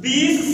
20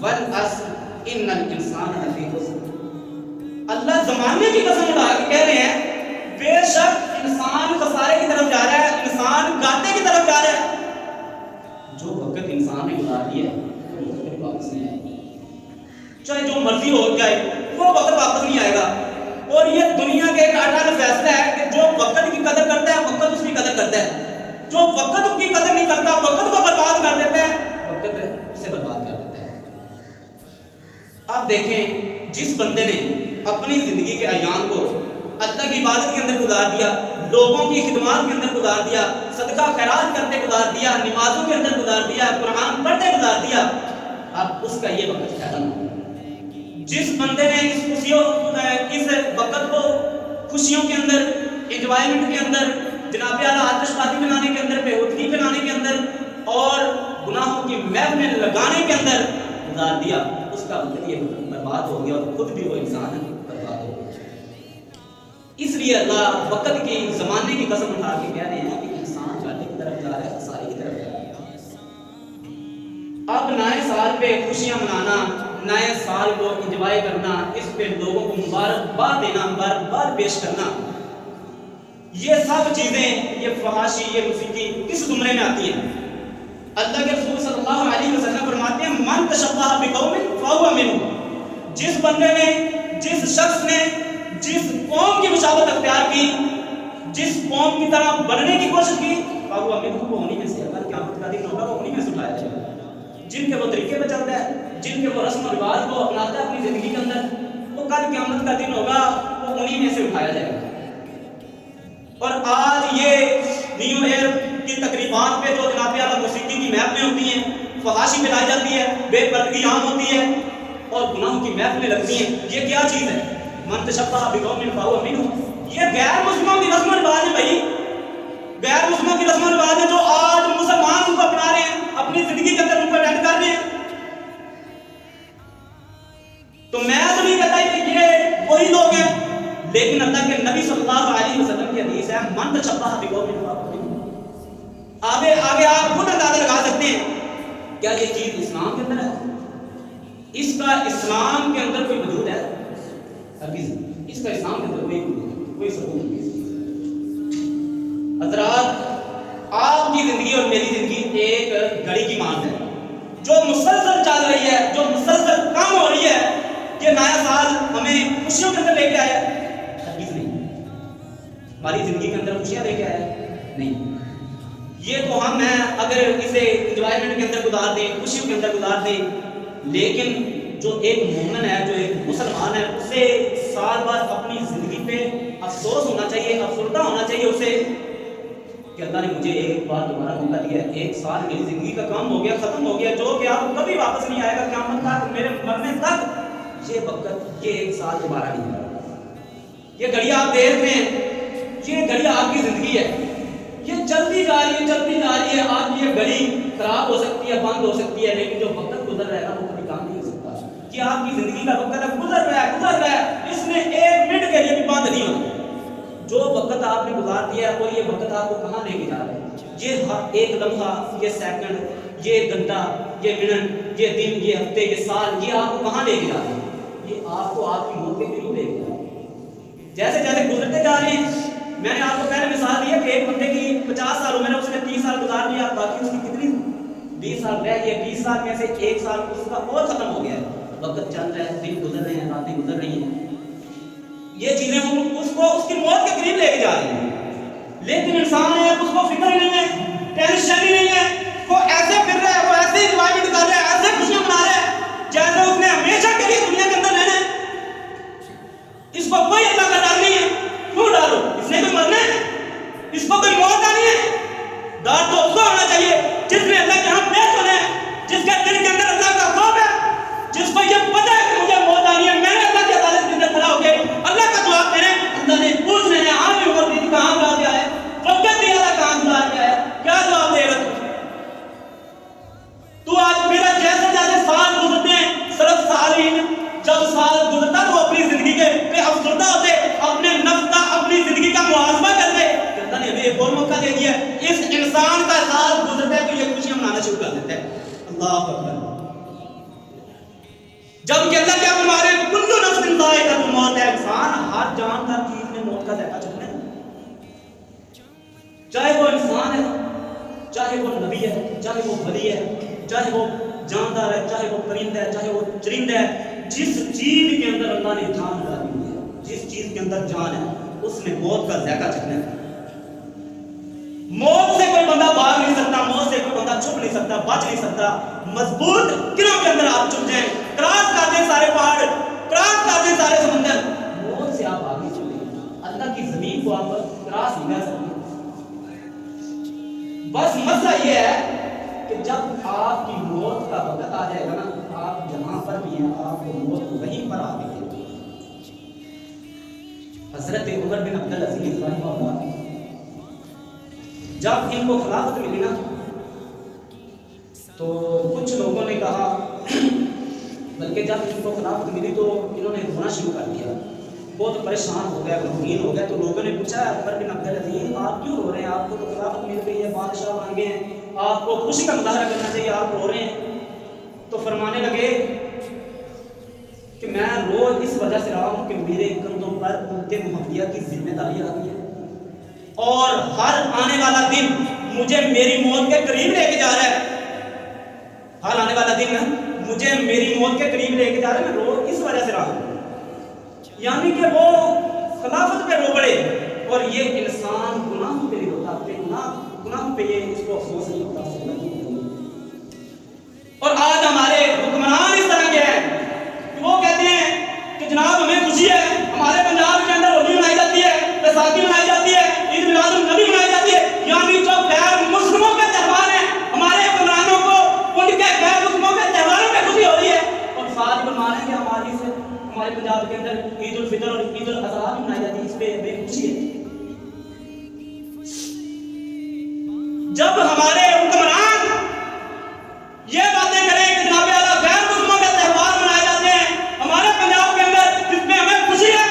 والعصر ان الانسان لفی خسر. اللہ زمانے کی قسم اٹھا کے کہہ رہے ہیں بے شک انسان خسارے کی طرف جا رہا ہے, انسان گھاٹے کی طرف جا رہا ہے. جو وقت انسان نے گزار دیا ہے وہ وقت واپس نہیں آئے گا, چاہے جو مرضی ہو جائے وہ وقت واپس نہیں آئے گا. اور یہ دنیا کے ایک اٹل فیصلہ ہے کہ جو وقت کی قدر کرتا ہے وقت اس کی قدر کرتا ہے, جو وقت اس کی قدر نہیں کرتا وقت کو برباد کر دیتا ہے, وقت اسے برباد کر دیتا ہے. آپ دیکھیں جس بندے نے اپنی زندگی کے ایام کو اللہ کی عبادت کے اندر گزار دیا, لوگوں کی خدمات کے اندر گزار دیا, صدقہ خیرات کرتے گزار دیا, نمازوں کے اندر گزار دیا, قرآن پڑھتے گزار دیا, اب اس کا یہ وقت ختم ہو. جس بندے نے اس وقت کو خوشیوں کے اندر, انجوائمنٹ کے اندر, جناب اعلیٰ آتش بازی بنانے کے اندر, بےہودگی بنانے کے اندر اور گناہوں کی محفلیں لگانے کے اندر گزار دیا, اس کا وقت یہ برباد ہو گیا اور خود بھی وہ انسان برباد ہو گیا. اس لیے اللہ وقت کی زمانے کی قسم اٹھا کے کہہ رہے ہیں کہ انسان گھاٹے کی طرف جا رہا ہے, خسارے کی طرف جا رہا ہے. اب نئے سال پہ خوشیاں منانا, نئے سال کو انجوائے کرنا, اس پہ لوگوں کو مبارکباد دینا, مبارکباد پیش کرنا, یہ سب چیزیں, یہ فحاشی, یہ موسیقی کس زمرے میں آتی ہیں؟ اللہ کے رسول صلی اللہ علیہ وسلم فرماتے ہیں من تشبہ بقوم فہو منہم. جس بندے نے, جس شخص نے جس قوم کی مشابہت اختیار کی, جس قوم کی طرح بننے کی کوشش کی, فہو منہم, وہ انہی میں سے, اگر قیامت کا دن ہوگا وہ انہی میں سے اٹھایا جائے گا. جن کے وہ طریقے پہ چلتا ہے, جن کے وہ رسم و رواج کو اپناتا ہے اپنی زندگی کے اندر, وہ کل قیامت کا دن ہوگا وہ انہی میں سے اٹھایا جائے گا. اور آج یہ نیو ایئر کی تقریبات پہ جو جناب اعلیٰ موسیقی کی محفلیں ہوتی ہیں, فحاشی پھیلائی جاتی ہے, بے پردگی عام ہوتی ہے اور گناہوں کی محفلیں لگتی ہیں, یہ کیا چیز ہے؟ من تشبہ بقوم فہو منہم. یہ غیر مسلموں کی رسم و رواج ہے بھائی, غیر مسلموں کی رسم و رواج ہے جو آج مسلمان ان کو اپنا رہے ہیں, اپنی زندگی کے اندر ان کو اٹینڈ کر رہے ہیں. تو میں تو نہیں کہتا کہ یہ وہی لوگ ہیں, لیکن اللہ کے نبی صلی اللہ علیہ وسلم کی حدیث ہے من تشبہ بقوم فہو منہم. آگے آپ خود اندازہ لگا سکتے ہیں کیا یہ چیز اسلام کے اندر ہے؟ اس کا اسلام کے اندر کوئی وجود ہے؟ اس کا اسلام کے اندر کوئی ثبوت نہیں. حضرات آپ کی زندگی اور میری زندگی ایک گھڑی کی مانند ہے جو مسلسل چل رہی ہے, جو مسلسل کام ہو رہی ہے کہ نیا سال ہمیں خوشیوں کے اندر لے کے آیا. ہرگز نہیں. ہماری زندگی کے اندر خوشیاں لے کے آیا نہیں. یہ تو ہم ہیں اگر اسے انجوائمنٹ کے اندر گزار دیں, خوشیوں کے اندر گزار دیں, لیکن جو ایک مومن ہے, جو ایک مسلمان ہے, اسے سال بعد اپنی زندگی پہ افسوس ہونا چاہیے, افسردہ ہونا چاہیے اسے کہ اللہ نے مجھے ایک بار دوبارہ موقع دیا ہے, ایک سال میری زندگی کا کام ہو گیا, ختم ہو گیا, جو کہ آپ کبھی واپس نہیں آئے گا قیامت تک, میرے مرنے تک. یہ وقت, یہ ایک سال دوبارہ نہیں آئے. یہ گھڑی آپ دیکھ رہے ہیں, یہ گھڑی آپ کی زندگی ہے, یہ چلتی جا رہی ہے, چلتی جا رہی ہے. آپ کی یہ گھڑی خراب ہو سکتی ہے, بند ہو سکتی ہے, لیکن جو وقت گزر رہا ہے نا وہ کبھی کام نہیں ہو سکتا. یہ آپ کی زندگی کا وقت ہے, گزر رہا ہے, اس میں ایک منٹ کے لیے بھی بند نہیں ہوتا. جو وقت آپ نے گزار دیا ہے اور یہ وقت آپ کو کہاں لے کے جا رہا ہے, یہ ہر ایک لمحہ, یہ سیکنڈ, یہ گھنٹہ, یہ منٹ, یہ دن, یہ ہفتے, یہ سال, یہ آپ کو کہاں لے کے جا رہا ہے؟ یہ آپ کو آپ کی موت کے قریب لے کے جا رہا ہے. جیسے جیسے گزرتے جا رہے ہیں, میں نے آپ کو پہلے مثال دی ہے کہ ایک بندے کی 50 سال عمر ہے, اس نے 30 سال گزار دیا, باقی اس کی کتنی 20 سال رہ گئے. 20 سال میں سے ایک سال اس کا اور ختم ہو گیا ہے. وقت چل رہا ہے, دن گزر رہے ہیں, راتیں گزر رہی ہیں, یہ چیزیں اس کو اس کی موت کے قریب لے کے جا رہی ہیں. لیکن انسان ہے, اس کو فکر نہیں ہے, ٹینشن ہی نہیں ہے, وہ ایسے پھر رہا ہے, وہ ایسے انجوائمنٹ کر رہا ہے, ایسے خوشیاں منا رہا ہے جیسے اس نے ہمیشہ کے لیے دنیا کے اندر رہنا ہے. اس کو کوئی اللہ کا ڈر نہیں ہے. کیوں ڈالو؟ اس نے کوئی مرنا ہے, اس کو کوئی موت آنی ہے. ڈر تو اس کو ہونا چاہیے جس نے اللہ کے ہاں پیش ہونا ہے, جس کے دل کے اندر اللہ کا خوف ہے, جس کو یہ پتہ ہے کہ مجھے موت آنی ہے, میں نے اللہ کی عدالت کے اندر کھڑا ہو کے اللہ کا جواب دینا ہے. اللہ نے پوچھ رہے ہیں, آپ نے عمر دی کہاں گزار کے آئے, وقت دیا تھا کہاں گزار کے آیا, جب کہ اللہ کیا فرما رہے ہیں کل نفس ذائقۃ الموت ہے، انسان ہر جاندار چیز نے موت کا ذائقہ چکھنا ہے، چاہے وہ انسان ہے، چاہے وہ نبی ہے، چاہے وہ ولی ہے، چاہے وہ جاندار ہے، چاہے وہ پرندہ ہے، چاہے وہ چرندہ ہے، جس چیز کے اندر اللہ نے جان ڈالی ہوئی ہے، جس چیز کے اندر جان ہے اس نے موت کا ذائقہ چکھنا ہے۔ موت سے کوئی بندہ بھاگ نہیں سکتا، موت سے کوئی بندہ چھپ نہیں سکتا، بچ نہیں سکتا۔ مضبوط قلعوں کے اندر آپ چھپ جائیں، کراس کر دیں سارے پہاڑ، کراس کر دیں سارے سمندر، موت سے آپ آگے چلیں، اللہ کی زمین کو آپ کراس نہیں کر سکتے۔ بس مسئلہ یہ ہے کہ جب آپ کی موت کا وقت آ جائے گا نا، آپ جہاں پر بھی ہیں آپ کو موت وہیں پر آ گئی ہے۔ حضرت عمر بن عبدالعزیز رحمہ اللہ جب ان کو خلافت ملی نا تو کچھ لوگوں نے کہا، بلکہ جب ان کو خلافت ملی تو انہوں نے رونا شروع کر دیا، بہت پریشان ہو گیا، غمگین ہو گیا۔ تو لوگوں نے پوچھا عمر بن عبدالعزیز آپ کیوں رو رہے ہیں؟ آپ کو تو خلافت مل گئی ہے، بادشاہ بن گئے ہیں، آپ کو خوشی کا مظاہرہ کرنا چاہیے، آپ رو رہے ہیں۔ تو فرمانے لگے کہ میں رو اس وجہ سے رہا ہوں کہ میرے کندھوں پر امت محمدیہ کی ذمہ داری آ گئی ہے، اور ہر آنے والا دن مجھے میری موت کے قریب لے کے جا رہا ہے، ہر آنے والا دن مجھے میری موت کے قریب لے کے جا رہا ہے، میں رو اس وجہ سے رہا ہوں۔ یعنی کہ وہ خلافت پہ رو پڑے، اور یہ انسان گناہوں پہ نہیں روتا، اپنے گناہوں پہ یہ اس کو افسوس نہیں ہوتا۔ اور آج ہمارے حکمران اس طرح کے ہیں کہ وہ کہتے ہیں کہ جناب ہمیں خوشی ہے، ہمارے پنجاب کے اندر ہولی منائی جاتی ہے، بیساکھی منائی جاتی ہے، عید میلاد النبی منائی جاتی ہے، یعنی جو غیر مسلموں کے تہوار ہیں ہمارے حکمرانوں کو ان کے غیر مسلموں کے تہواروں پہ خوشی ہوتی ہے، اور ساتھ فرمانے کہ ہمارے پنجاب کے اندر عید الفطر اور عید الاضحیٰ بھی منائی جاتی ہے، اس پہ ہمیں خوشی ہے۔ جب ہمارے حکمران یہ باتیں کریں کہ جناب اعلیٰ غیر مسلموں کے تہوار منائے جاتے ہیں ہمارے پنجاب کے اندر، جس میں ہمیں خوشی ہے،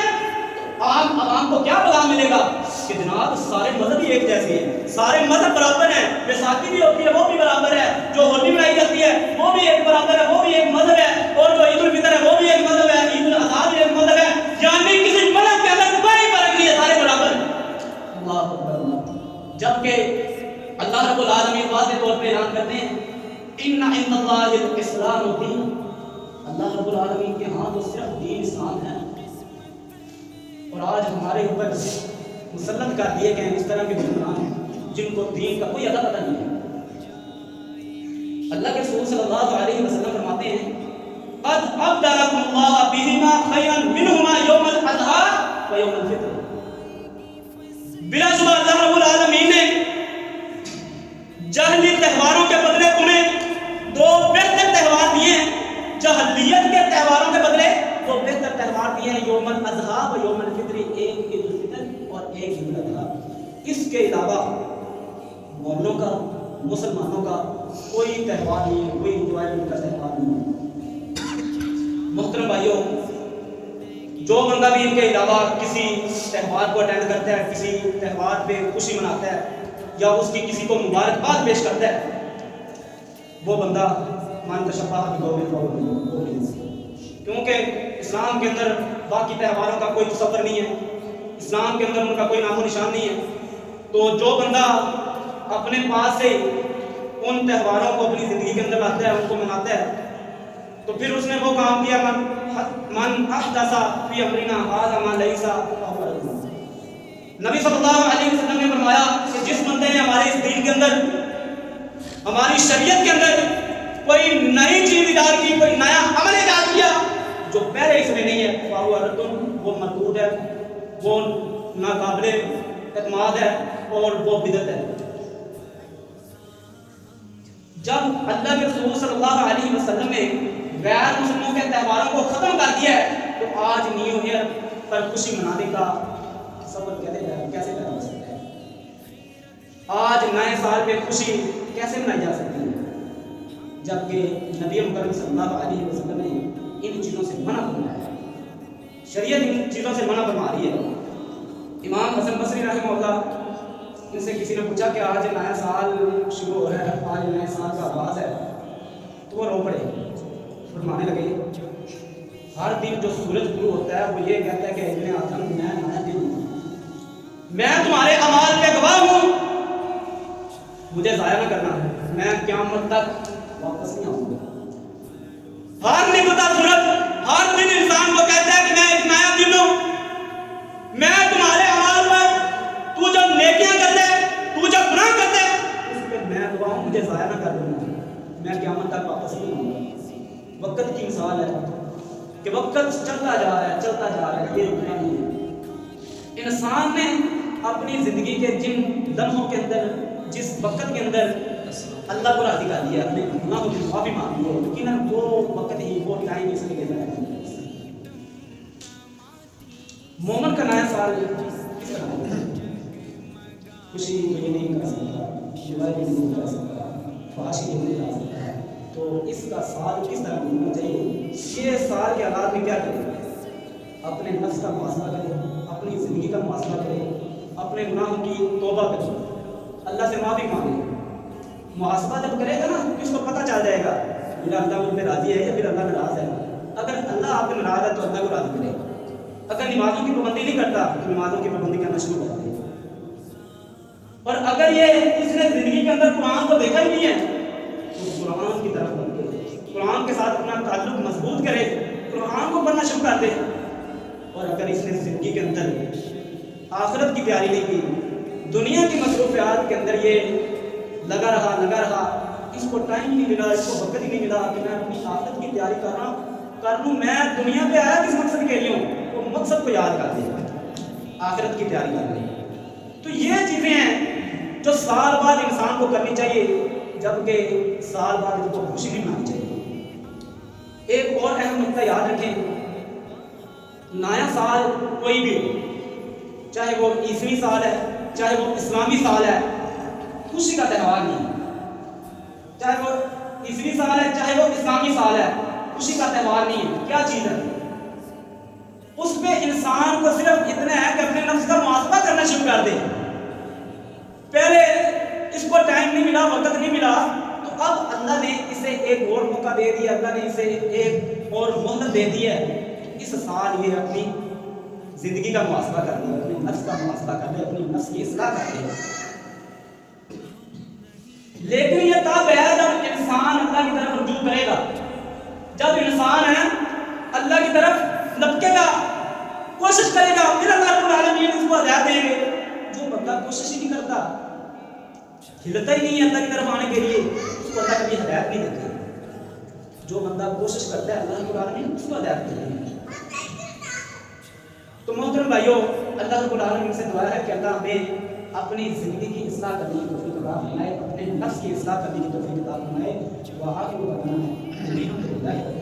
تو عوام کو کیا پیغام ملے گا کہ جناب سارے مذہب ہی ایک جیسے ہیں، سارے مذہب برابر ہیں، بیساکھی بھی ہوتی ہے وہ بھی برابر ہے، جو ہولی منائی جاتی ہے وہ بھی ایک برابر ہے، وہ بھی ایک مذہب ہے، اور جو عید الفطر ہے وہ بھی ایک مذہب ہے، عید الاضحیٰ بھی ایک مذہب ہے، یعنی کسی مذہب کے اندر کوئی فرق نہیں ہے، سارے برابر ہیں۔ اللہ اکبر۔ جبکہ اللہ رب العالمین واضح طور پہ اعلان کرتے ہیں ان عند اللہ الاسلام دین، اللہ رب العالمین کے ہاں تو صرف دین اسلام ہے۔ اور آج ہمارے اوپر مسلط کر دیے گئے اس طرح کے حکمران ہیں جن کو دین کا کوئی ادا پتہ نہیں ہے۔ اللہ کے رسول صلی اللہ علیہ وسلم فرماتے ہیں قد ابدلکم اللہ بہما خیرا منہما یوم الاضحیٰ و یوم الفطر، بلا شبہ اللہ رب العالمین نے جاہلی تہواروں کے بدلے تمہیں دو بہتر تہوار دیے ہیں، جاہلیت کے تہواروں کے بدلے دو بہتر تہوار دیے ہیں، یوم الاضحیٰ و یوم الفطر، ایک عید الفطر اور ایک عید الاضحیٰ۔ اس کے علاوہ مومنوں کا، مسلمانوں کا کوئی تہوار نہیں ہے، کوئی انجوائمنٹ کا تہوار نہیں ہے۔ محترم بھائیوں، جو بندہ بھی ان کے علاوہ کسی تہوار کو اٹینڈ کرتا ہے، کسی تہوار پہ خوشی مناتا ہے یا اس کی کسی کو مبارکباد پیش کرتا ہے، وہ بندہ من تشبہ بقوم فہو منہم، کیونکہ اسلام کے اندر باقی تہواروں کا کوئی تصور نہیں ہے، اسلام کے اندر ان کا کوئی نام و نشان نہیں ہے۔ تو جو بندہ اپنے پاس سے ان تہواروں کو اپنی زندگی کے اندر لاتا ہے، ان کو مناتا ہے، تو پھر اس نے وہ کام کیا من احدث فی امرنا ھذا ما لیس فہو رد۔ نبی صلی اللہ علیہ وسلم نے فرمایا کہ جس بندے نے ہمارے اس دین کے اندر، ہماری شریعت کے اندر کوئی نئی چیز ایجاد کی، کوئی نیا عمل ایجاد کیا جو پہلے اس میں نہیں ہے، فہو رد، وہ مردود ہے، وہ ناقابل اعتماد ہے اور وہ بدعت ہے۔ جب اللہ کے رسول صلی اللہ علیہ وسلم نے غیر مسلموں کے تہواروں کو ختم کر دیا ہے، تو آج نیو ایئر پر خوشی منانے کا تصور کیسے پیدا ہو سکتا ہے؟ آج نئے سال پہ خوشی کیسے منائی جا سکتی ہے جبکہ نبی مکرم صلی اللہ علیہ وسلم نے ان چیزوں سے منع فرمایا ہے، شریعت ان چیزوں سے منع فرما رہی ہے۔ امام حسن بصری رحمہ اللہ، ان سے کسی نے پوچھا کہ آج نیا سال شروع ہو رہا ہے، آج نئے سال کا آغاز ہے، تو وہ رو پڑے، فرمانے لگے ہر دن جو سورج طلوع ہوتا ہے وہ یہ کہتا ہے کہ ابن آدم میں نیا دن ہوں، میں تمہارے اعمال پہ گواہ ہوں، مجھے ضائع نہ کرنا، میں قیامت تک واپس نہیں آؤں گا۔ ہر نکلتا سورج ہر دن انسان کو کہتا ہے کہ میں ایک نیا دن ہوں، میں تمہارے اعمال پر، تو جب نیکیاں کرتے تو جب گناہ کرتے اس پہ میں گواہ ہوں، مجھے ضائع نہ کر دوں، میں قیامت تک واپس نہیں آؤں گا۔ وقت کی مثال ہے کہ وقت چلتا جا رہا ہے، چلتا جا رہا ہے، یہ رکنا نہیں ہے۔ انسان نے اپنی زندگی کے جن لمحوں کے اندر، جس وقت کے اندر اللہ کو راضی کر دیا، اپنے گناہوں کی معافی مانگی ہے، یقیناً وہ وقت ہی، وہ ٹائم اس کے لیے ہے۔ مومن کا نیا سال کس طرح ہوتا ہے؟ خوشی کوئی نہیں کر سکتا، شوائی نہیں کر سکتا، فحاشی نہیں کر سکتا، تو اس کا سال کس طرح ہونا چاہیے؟ یہ سال کے آغاز میں کیا کرے؟ اپنے نفس کا محاسبہ کرے، اپنی زندگی کا محاسبہ کرے، اپنے گناہوں کی توبہ کرے، اللہ سے معافی مانگے۔ محاسبہ جب کرے گا نا اس کو پتہ چل جائے گا میرا اللہ مجھ پہ راضی ہے یا پھر اللہ ناراض ہے۔ اگر اللہ آپ پہ ناراض ہے تو اللہ کو راضی کرے، اگر نمازوں کی پابندی نہیں کرتا تو نمازوں کی پابندی کرنا شروع کر دے، اور اگر یہ اس نے زندگی کے اندر قرآن کو دیکھا ہی نہیں ہے تو قرآن کی طرف بڑھ کے قرآن کے ساتھ اپنا تعلق مضبوط کرے، قرآن کو پڑھنا شروع کر دے۔ اور اگر اس نے زندگی کے اندر آخرت کی تیاری نہیں کی، دنیا کی مصروفیات کے اندر یہ لگا رہا، اس کو ٹائم نہیں ملا، اس کو وقت ہی نہیں ملا کہ میں اپنی آخرت کی تیاری کر لوں، میں دنیا پہ آیا کس مقصد کے لیے ہوں، وہ مقصد کو یاد کر دے، آخرت کی تیاری کر لے۔ تو یہ چیزیں ہیں جو سال بعد انسان کو کرنی چاہیے، جبکہ سال بعد ان کو خوشی نہیں منانی چاہیے۔ ایک اور اہم نقطہ یاد رکھیں، نیا سال کوئی بھی ہو، چاہے وہ عیسوی سال ہے، چاہے وہ اسلامی سال ہے، خوشی کا تہوار نہیں، چاہے وہ عیسوی سال ہے چاہے وہ اسلامی سال ہے، خوشی کا تہوار نہیں ہے۔ کیا چیز ہے؟ اس پہ انسان کو صرف اتنا ہے کہ اپنے نفس کا محاسبہ کرنا شروع کر دے۔ پہلے اس کو ٹائم نہیں ملا، وقت نہیں ملا، تو اب اللہ نے اسے ایک اور موقع دے دیا، اللہ نے اسے ایک اور مہلت دے دی ہے۔ اس سال یہ اپنی زندگی کا محاسبہ کر دے، اپنے نفس کا محاسبہ کر دے، اپنی نفس کی اصلاح کر دے۔ لیکن یہ تب ہے جب انسان اللہ کی طرف رجوع کرے گا، جب انسان ہے اللہ کی طرف لپکے گا، کوشش کرے گا، پھر اللہ رب العالمین اس کو ہدایت دیں گے۔ جو بندہ کوشش ہی نہیں کرتا، ہلتا ہی نہیں ہے اللہ کی طرف آنے کے لیے، اس کو اللہ کبھی ہدایت نہیں دیتا۔ جو بندہ کوشش کرتا ہے اللہ رب العالمین اس کو ہدایت دیں گے۔ تو محترم بھائیو، اللہ رب العالمین سے دعا ہے کہ اللہ ہمیں اپنی زندگی کی اصلاح کرنے کی توفیق عطا فرمائے، اپنے نفس کی اصلاح کرنے کی توفیق عطا فرمائے۔ وآخر دعوانا الحمدللہ۔